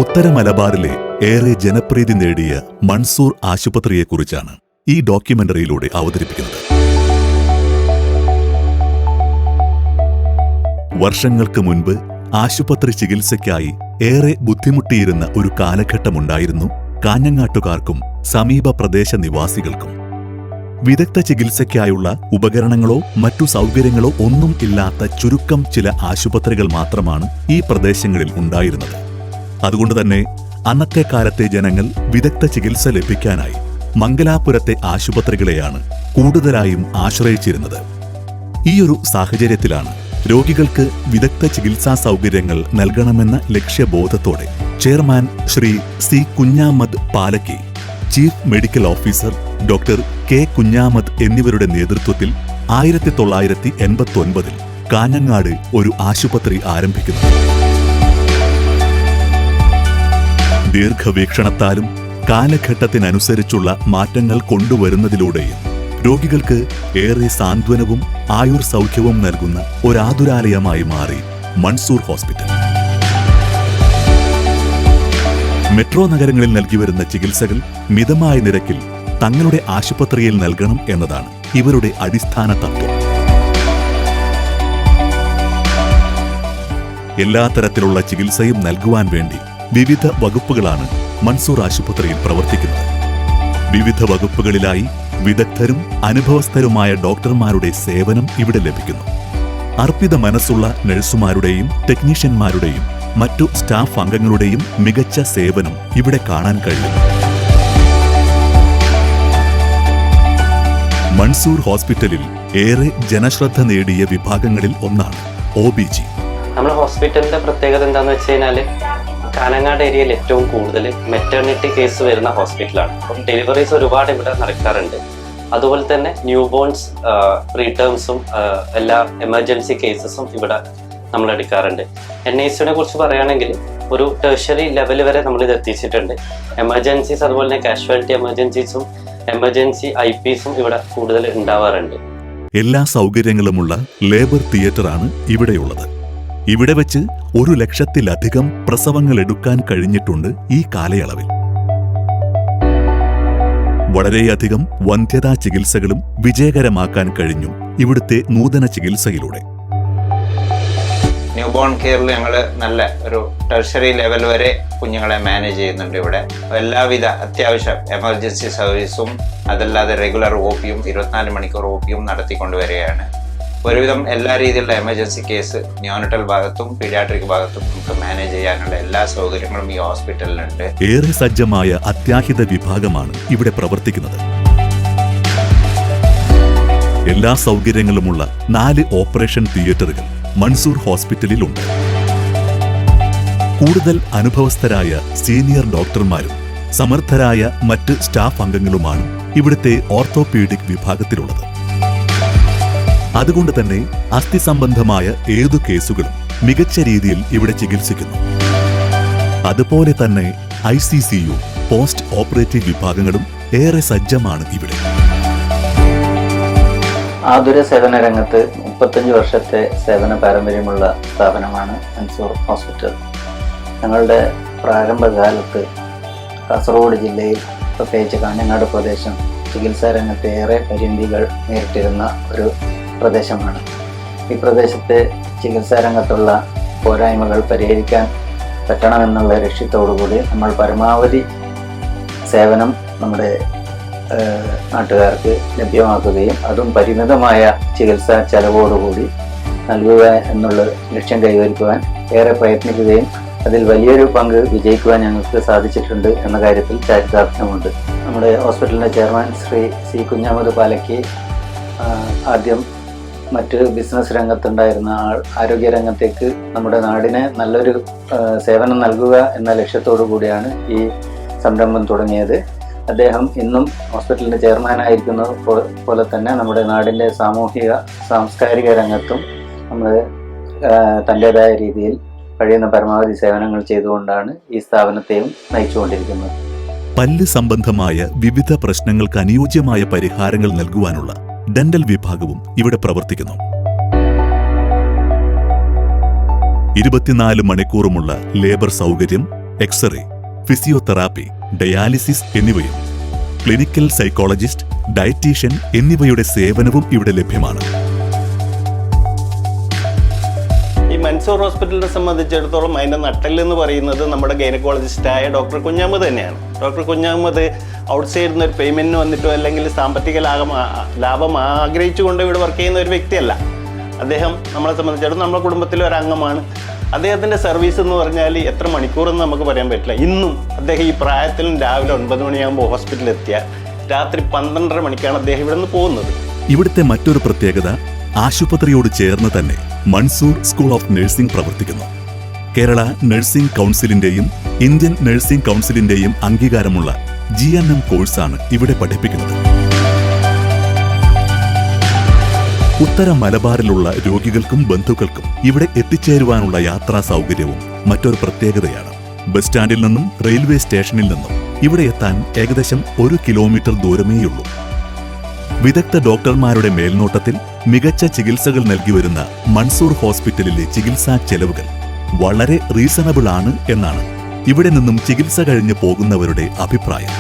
ഉത്തര മലബാറിലെ ഏറെ ജനപ്രീതി നേടിയ മൻസൂർ ആശുപത്രിയെക്കുറിച്ചാണ് ഈ ഡോക്യുമെന്ററിയിലൂടെ അവതരിപ്പിക്കുന്നത്. വർഷങ്ങൾക്ക് മുൻപ് ആശുപത്രി ചികിത്സയ്ക്കായി ഏറെ ബുദ്ധിമുട്ടിയിരുന്ന ഒരു കാലഘട്ടമുണ്ടായിരുന്നു കാഞ്ഞങ്ങാട്ടുകാർക്കും സമീപ പ്രദേശ നിവാസികൾക്കും. വിദഗ്ധ ചികിത്സയ്ക്കായുള്ള ഉപകരണങ്ങളോ മറ്റു സൗകര്യങ്ങളോ ഒന്നും ഇല്ലാത്ത ചുരുക്കം ചില ആശുപത്രികൾ മാത്രമാണ് ഈ പ്രദേശങ്ങളിൽ ഉണ്ടായിരുന്നത്. അതുകൊണ്ടുതന്നെ അന്നത്തെ കാലത്തെ ജനങ്ങൾ വിദഗ്ധ ചികിത്സ ലഭിക്കാനായി മംഗലാപുരത്തെ ആശുപത്രികളെയാണ് കൂടുതലായും ആശ്രയിച്ചിരുന്നത്. ഈയൊരു സാഹചര്യത്തിലാണ് രോഗികൾക്ക് വിദഗ്ധ ചികിത്സാ സൗകര്യങ്ങൾ നൽകണമെന്ന ലക്ഷ്യബോധത്തോടെ chairman Shri C Kunhamad Palakki, chief medical officer doctor K Kunhamad എന്നിവരുടെ നേതൃത്വത്തിൽ 1989 കാഞ്ഞങ്ങാട് ഒരു ആശുപത്രി ആരംഭിക്കുന്നു. ദീർഘവീക്ഷണത്താലും കാലഘട്ടത്തിനനുസരിച്ചുള്ള മാറ്റങ്ങൾ കൊണ്ടുവരുന്നതിലൂടെയും രോഗികൾക്ക് ഏറെ സാന്ത്വനവും ആയുർ സൗഖ്യവും നൽകുന്ന ഒരാതുരാലയമായി മാറി മൻസൂർ ഹോസ്പിറ്റൽ. മെട്രോ നഗരങ്ങളിൽ നൽകിവരുന്ന ചികിത്സകൾ മിതമായ നിരക്കിൽ തങ്ങളുടെ ആശുപത്രിയിൽ നൽകണം എന്നതാണ് ഇവരുടെ അടിസ്ഥാന തത്വം. എല്ലാ തരത്തിലുള്ള ചികിത്സയും നൽകുവാൻ വേണ്ടി വിവിധ വകുപ്പുകളാണ് മൻസൂർ ആശുപത്രിയിൽ പ്രവർത്തിക്കുന്നത്. വിവിധ വകുപ്പുകളിലായി വിദഗ്ധരും അനുഭവസ്ഥരുമായ ഡോക്ടർമാരുടെ സേവനം ഇവിടെ ലഭിക്കുന്നു. അർപ്പിത മനസ്സുള്ള നഴ്സുമാരുടെയും ടെക്നീഷ്യന്മാരുടെയും മറ്റു സ്റ്റാഫ് അംഗങ്ങളുടെയും മികച്ച സേവനം ഇവിടെ കാണാൻ കഴിയുന്നു. മൻസൂർ ഹോസ്പിറ്റലിൽ ഏറെ ജനശ്രദ്ധ നേടിയ വിഭാഗങ്ങളിൽ ഒന്നാണ് OBG. നമ്മുടെ ഹോസ്പിറ്റലിന്റെ പ്രത്യേകത എന്താണെന്ന് വെച്ച് കഴിഞ്ഞാൽ കാഞ്ഞങ്ങാട് ഏരിയയിൽ ഏറ്റവും കൂടുതൽ മെറ്റേണിറ്റി കേസ് വരുന്ന ഹോസ്പിറ്റലാണ്. അപ്പം ഡെലിവറീസ് ഒരുപാട് ഇവിടെ നടക്കാറുണ്ട്. അതുപോലെ തന്നെ ന്യൂ ബോൺസ്, പ്രീടേംസും എല്ലാ എമർജൻസി കേസസും ഇവിടെ നമ്മൾ എടുക്കാറുണ്ട്. NICUനെ കുറിച്ച് പറയുകയാണെങ്കിൽ ഒരു ടെർഷ്യറി ലെവൽ വരെ നമ്മൾ ഇത് എത്തിച്ചിട്ടുണ്ട്. എമർജൻസീസ് അതുപോലെ തന്നെ കാഷ്വാലിറ്റി എമർജൻസീസും എമർജൻസി IPസും ഇവിടെ കൂടുതൽ ഉണ്ടാവാറുണ്ട്. എല്ലാ സൗകര്യങ്ങളുമുള്ള ലേബർ തിയേറ്ററാണ് ഇവിടെയുള്ളത്. ഇവിടെ വെച്ച് 1,00,000-ലധികം പ്രസവങ്ങൾ എടുക്കാൻ കഴിഞ്ഞിട്ടുണ്ട് ഈ കാലയളവിൽ. വളരെയധികം വന്ധ്യതാ ചികിത്സകളും വിജയകരമാക്കാൻ കഴിഞ്ഞു ഇവിടുത്തെ നൂതന ചികിത്സയിലൂടെ. ന്യൂ ബോൺ കെയറിൽ ഞങ്ങൾ നല്ല ഒരു ടെർഷറി ലെവൽ വരെ കുഞ്ഞുങ്ങളെ മാനേജ് ചെയ്യുന്നുണ്ട്. ഇവിടെ എല്ലാവിധ അത്യാവശ്യം എമർജൻസി സർവീസും അതല്ലാതെ റെഗുലർ OPയും 24 മണിക്കൂർ OPയും നടത്തിക്കൊണ്ടുവരികയാണ്. ഒരുവിധം എല്ലാ രീതിയിലുള്ള എമർജൻസി കേസ് ന്യൂനറ്റൽ ഭാഗത്തും പീഡിയാട്രിക് ഭാഗത്തും നമുക്ക് മാനേജ് ചെയ്യാനുള്ള എല്ലാ സൗകര്യങ്ങളും ഈ ഹോസ്പിറ്റലിലുണ്ട്. ഏറെ സജ്ജമായ അത്യാഹിത വിഭാഗമാണ് ഇവിടെ പ്രവർത്തിക്കുന്നത്. എല്ലാ സൗകര്യങ്ങളുമുള്ള 4 ഓപ്പറേഷൻ തിയേറ്ററുകൾ മൻസൂർ ഹോസ്പിറ്റലിലുണ്ട്. കൂടുതൽ അനുഭവസ്ഥരായ സീനിയർ ഡോക്ടർമാരും സമർത്ഥരായ മറ്റ് സ്റ്റാഫ് അംഗങ്ങളുമാണ് ഇവിടുത്തെ ഓർത്തോപീഡിക് വിഭാഗത്തിലുള്ളത്. അതുകൊണ്ട് തന്നെ അസ്ഥി സംബന്ധമായ ഏതു കേസുകളും മികച്ച രീതിയിൽ ഇവിടെ ചികിത്സിക്കുന്നു. അതുപോലെ തന്നെ ICCU, പോസ്റ്റ് ഓപ്പറേറ്റീവ് വിഭാഗങ്ങളും ഏറെ സജ്ജമാണ് ഇവിടെ. ആതുര സേവന രംഗത്ത് 35 വർഷത്തെ സേവന പാരമ്പര്യമുള്ള സ്ഥാപനമാണ് മൻസൂർ ഹോസ്പിറ്റൽ. ഞങ്ങളുടെ പ്രാരംഭകാലത്ത് കാസർഗോഡ് ജില്ലയിൽ, പ്രത്യേകിച്ച് കാഞ്ഞങ്ങാട് പ്രദേശം, ചികിത്സാ രംഗത്ത് ഏറെ പരിമിതികൾ നേരിട്ടിരുന്ന ഒരു പ്രദേശമാണ്. ഈ പ്രദേശത്തെ ചികിത്സാ രംഗത്തുള്ള പോരായ്മകൾ പരിഹരിക്കാൻ പറ്റണമെന്നുള്ള ലക്ഷ്യത്തോടുകൂടി നമ്മൾ പരമാവധി സേവനം നമ്മുടെ നാട്ടുകാർക്ക് ലഭ്യമാക്കുകയും അതും പരിമിതമായ ചികിത്സാ ചെലവോടുകൂടി നൽകുക എന്നുള്ള ലക്ഷ്യം കൈവരിക്കുവാൻ ഏറെ പ്രയത്നിക്കുകയും അതിൽ വലിയൊരു പങ്ക് വിജയിക്കുവാൻ ഞങ്ങൾക്ക് സാധിച്ചിട്ടുണ്ട് എന്ന കാര്യത്തിൽ ചാരിതാർത്ഥ്യമുണ്ട്. നമ്മുടെ ഹോസ്പിറ്റലിൻ്റെ ചെയർമാൻ ശ്രീ സി കുഞ്ഞാമദ് പാലക്കി ആദ്യം മറ്റ് ബിസിനസ് രംഗത്തുണ്ടായിരുന്ന ആരോഗ്യരംഗത്തേക്ക് നമ്മുടെ നാടിനെ നല്ലൊരു സേവനം നൽകുക എന്ന ലക്ഷ്യത്തോടു കൂടിയാണ് ഈ സംരംഭം തുടങ്ങിയത്. അദ്ദേഹം ഇന്നും ഹോസ്പിറ്റലിൻ്റെ ചെയർമാനായിരിക്കുന്നത് പോലെ തന്നെ നമ്മുടെ നാടിൻ്റെ സാമൂഹിക സാംസ്കാരിക രംഗത്തും നമ്മൾ തൻ്റേതായ രീതിയിൽ കഴിയുന്ന പരമാവധി സേവനങ്ങൾ ചെയ്തുകൊണ്ടാണ് ഈ സ്ഥാപനത്തെയും നയിച്ചുകൊണ്ടിരിക്കുന്നത്. പല്ല് സംബന്ധമായ വിവിധ പ്രശ്നങ്ങൾക്ക് അനുയോജ്യമായ പരിഹാരങ്ങൾ നൽകുവാനുള്ള ഡെന്റൽ വിഭാഗവും ഇവിടെ പ്രവർത്തിക്കുന്നു. 24 മണിക്കൂറുമുള്ള ലേബർ സൗകര്യം, എക്സ്റേ, ഫിസിയോതെറാപ്പി, ഡയാലിസിസ് എന്നിവയും ക്ലിനിക്കൽ സൈക്കോളജിസ്റ്റ്, ഡയറ്റീഷ്യൻ എന്നിവയുടെ സേവനവും ഇവിടെ ലഭ്യമാണ്. ഈ മൻസൂർ ഹോസ്പിറ്റലിനെ സംബന്ധിച്ചിടത്തോളം അതിൻ്റെ നട്ടെല്ലെന്ന് പറയുന്നത് നമ്മുടെ ഗൈനക്കോളജിസ്റ്റായ ഡോക്ടർ കുഞ്ഞാമത് തന്നെയാണ്. ഡോക്ടർ കുഞ്ഞാമത് ഔട്ട്സൈഡിൽ നിന്ന് ഒരു പേയ്മെൻറ്റിന് വന്നിട്ടോ അല്ലെങ്കിൽ സാമ്പത്തിക ലാഭം ആഗ്രഹിച്ചുകൊണ്ട് ഇവിടെ വർക്ക് ചെയ്യുന്ന ഒരു വ്യക്തിയല്ല. അദ്ദേഹം നമ്മളെ സംബന്ധിച്ചിടത്തോളം നമ്മുടെ കുടുംബത്തിലെ ഒരു അംഗമാണ്. അദ്ദേഹത്തിൻ്റെ സർവീസ് എന്ന് പറഞ്ഞാൽ എത്ര മണിക്കൂറെന്ന് നമുക്ക് പറയാൻ പറ്റില്ല. ഇന്നും അദ്ദേഹം ഈ പ്രായത്തിലും രാവിലെ 9 മണിയാകുമ്പോൾ ഹോസ്പിറ്റലിൽ എത്തിയാൽ രാത്രി 12:30 മണിക്കാണ് അദ്ദേഹം ഇവിടെ നിന്ന് പോകുന്നത്. ഇവിടുത്തെ മറ്റൊരു പ്രത്യേകത, ആശുപത്രിയോട് ചേർന്ന് തന്നെ മൻസൂർ സ്കൂൾ ഓഫ് നഴ്സിംഗ് പ്രവർത്തിക്കുന്നു. കേരള നഴ്സിംഗ് കൗൺസിലിന്റെയും ഇന്ത്യൻ നഴ്സിംഗ് കൗൺസിലിന്റെയും അംഗീകാരമുള്ള GNM കോഴ്സാണ് ഇവിടെ പഠിപ്പിക്കുന്നത്. ഉത്തര മലബാറിലുള്ള രോഗികൾക്കും ബന്ധുക്കൾക്കും ഇവിടെ എത്തിച്ചേരുവാനുള്ള യാത്രാ സൗകര്യവും മറ്റൊരു പ്രത്യേകതയാണ്. ബസ് സ്റ്റാൻഡിൽ നിന്നും റെയിൽവേ സ്റ്റേഷനിൽ നിന്നും ഇവിടെ എത്താൻ ഏകദേശം 1 കിലോമീറ്റർ ദൂരമേയുള്ളൂ. വിദഗ്ധ ഡോക്ടർമാരുടെ മേൽനോട്ടത്തിൽ മികച്ച ചികിത്സകൾ നൽകി വരുന്ന മൻസൂർ ഹോസ്പിറ്റലിലെ ചികിത്സാ ചെലവുകൾ വളരെ റീസണബിൾ ആണ് എന്നാണ് ഇവിടെ നിന്നും ചികിത്സ കഴിഞ്ഞ് പോകുന്നവരുടെ അഭിപ്രായം.